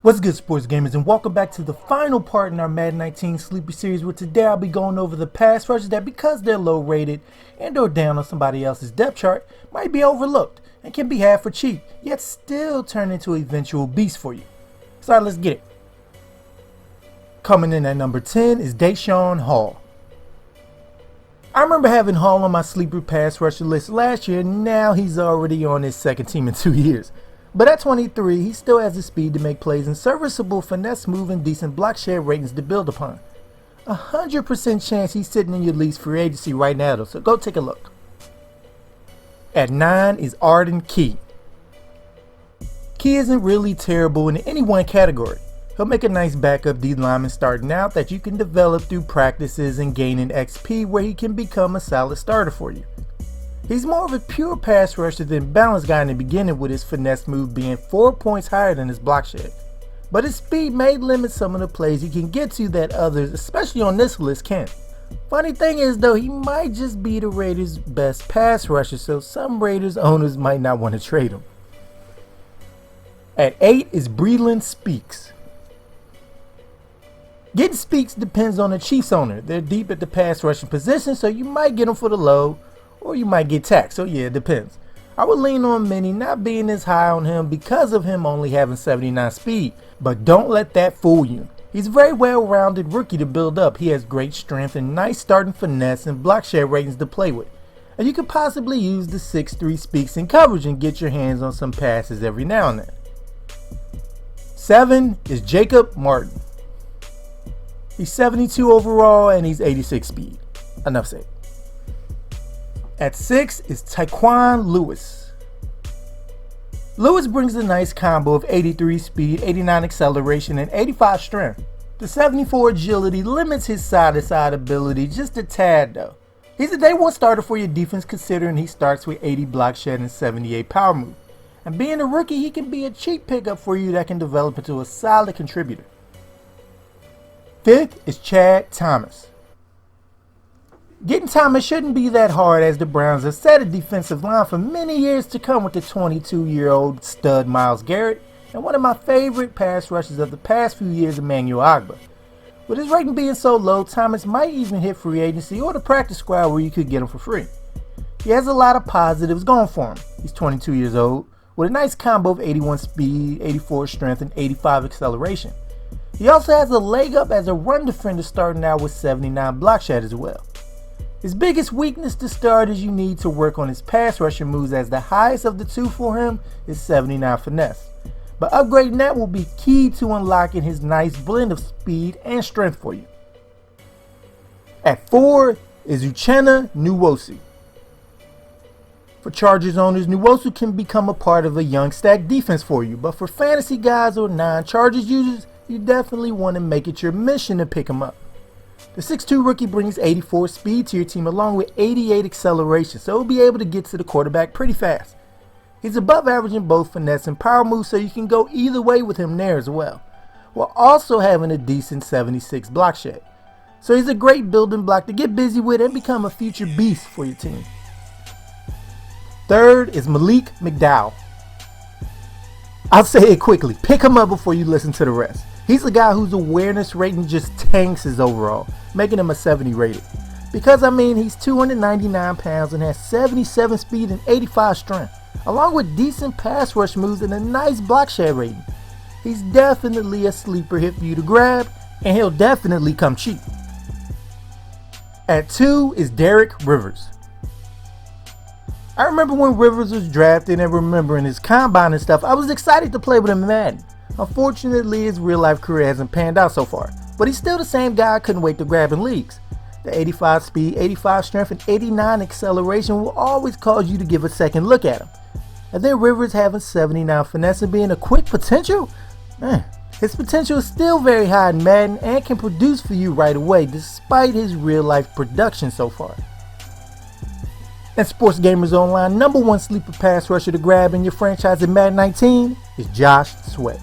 What's good, sports gamers, and welcome back to the final part in our Madden 19 Sleeper series, where today I'll be going over the pass rushers that, because they're low rated and or down on somebody else's depth chart, might be overlooked and can be had for cheap, yet still turn into eventual beasts for you. So let's get it. Coming in at number 10 is Deshawn Hall. I remember having Hall on my sleeper pass rusher list last year, and now he's already on his second team in 2 years. But at 23, he still has the speed to make plays and serviceable finesse move and decent block share ratings to build upon. 100% chance he's sitting in your league's free agency right now though, so go take a look. At 9 is Arden Key. Key isn't really terrible in any one category. He'll make a nice backup D lineman starting out that you can develop through practices and gaining XP where he can become a solid starter for you. He's more of a pure pass rusher than balanced guy in the beginning, with his finesse move being 4 points higher than his block shed. But his speed may limit some of the plays he can get to that others, especially on this list, can't. Funny thing is though, he might just be the Raiders' best pass rusher, so some Raiders owners might not want to trade him. At 8 is Breland Speaks. Getting Speaks depends on the Chiefs owner. They're deep at the pass rushing position, so you might get him for the low, or you might get taxed, so yeah, it depends. I would lean on many not being as high on him because of him only having 79 speed, but don't let that fool you. He's a very well-rounded rookie to build up. He has great strength and nice starting finesse and block share ratings to play with. And you could possibly use the 6'3 Speaks in coverage and get your hands on some passes every now and then. 7 is Jacob Martin. He's 72 overall and he's 86 speed. Enough said. At 6 is Taekwon Lewis. Lewis brings a nice combo of 83 speed, 89 acceleration, and 85 strength. The 74 agility limits his side-to-side ability just a tad though. He's a day one starter for your defense considering he starts with 80 block shed and 78 power move. And being a rookie, he can be a cheap pickup for you that can develop into a solid contributor. 5th is Chad Thomas. Getting Thomas shouldn't be that hard, as the Browns have set a defensive line for many years to come with the 22-year-old stud Myles Garrett and one of my favorite pass rushers of the past few years, Emmanuel Ogbah. With his rating being so low, Thomas might even hit free agency or the practice squad where you could get him for free. He has a lot of positives going for him. He's 22 years old with a nice combo of 81 speed, 84 strength, and 85 acceleration. He also has a leg up as a run defender starting out with 79 block shed as well. His biggest weakness to start is you need to work on his pass rushing moves, as the highest of the two for him is 79 finesse. But upgrading that will be key to unlocking his nice blend of speed and strength for you. At 4 is Uchenna Nwosu. For Chargers owners, Nwosu can become a part of a young stack defense for you, but for fantasy guys or non-Chargers users, you definitely want to make it your mission to pick him up. The 6'2 rookie brings 84 speed to your team along with 88 acceleration, so he'll be able to get to the quarterback pretty fast. He's above average in both finesse and power moves, so you can go either way with him there as well, while also having a decent 76 block shed. So he's a great building block to get busy with and become a future beast for your team. 3rd is Malik McDowell. I'll say it quickly, pick him up before you listen to the rest. He's a guy whose awareness rating just tanks his overall, making him a 70 rated. Because he's 299 pounds and has 77 speed and 85 strength, along with decent pass rush moves and a nice block share rating. He's definitely a sleeper hit for you to grab, and he'll definitely come cheap. At 2 is Derrick Rivers. I remember when Rivers was drafted and remembering his combine and stuff, I was excited to play with him in Madden. Unfortunately, his real life career hasn't panned out so far, but he's still the same guy I couldn't wait to grab in leagues. The 85 speed, 85 strength, and 89 acceleration will always cause you to give a second look at him. And then Rivers having 79 finesse and being a quick potential? Man, his potential is still very high in Madden and can produce for you right away despite his real life production so far. And Sports Gamers Online, number 1 sleeper pass rusher to grab in your franchise in Madden 19 is Josh Sweat.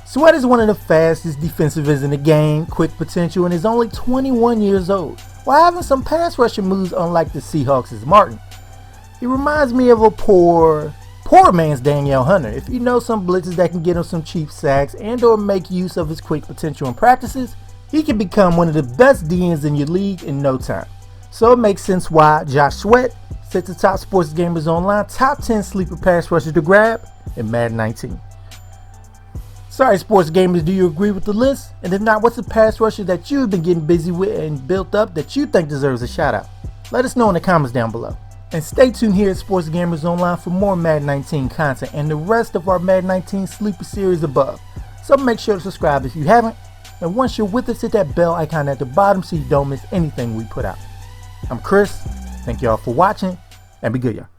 Sweat is one of the fastest defensive ends in the game, quick potential, and is only 21 years old, while having some pass rushing moves unlike the Seahawks' Martin. He reminds me of a poor Poor man's Danielle Hunter. If you know some blitzes that can get him some cheap sacks and or make use of his quick potential in practices, he can become one of the best DNs in your league in no time. So it makes sense why Josh Sweat sits atop Sports Gamers Online top 10 sleeper pass rushers to grab in Madden 19. Sorry, Sports Gamers, do you agree with the list? And if not, what's a pass rusher that you've been getting busy with and built up that you think deserves a shout out? Let us know in the comments down below. And stay tuned here at Sports Gamers Online for more Madden 19 content and the rest of our Madden 19 sleeper series above. So make sure to subscribe if you haven't. And once you're with us, hit that bell icon at the bottom so you don't miss anything we put out. I'm Chris. Thank y'all for watching and be good, y'all.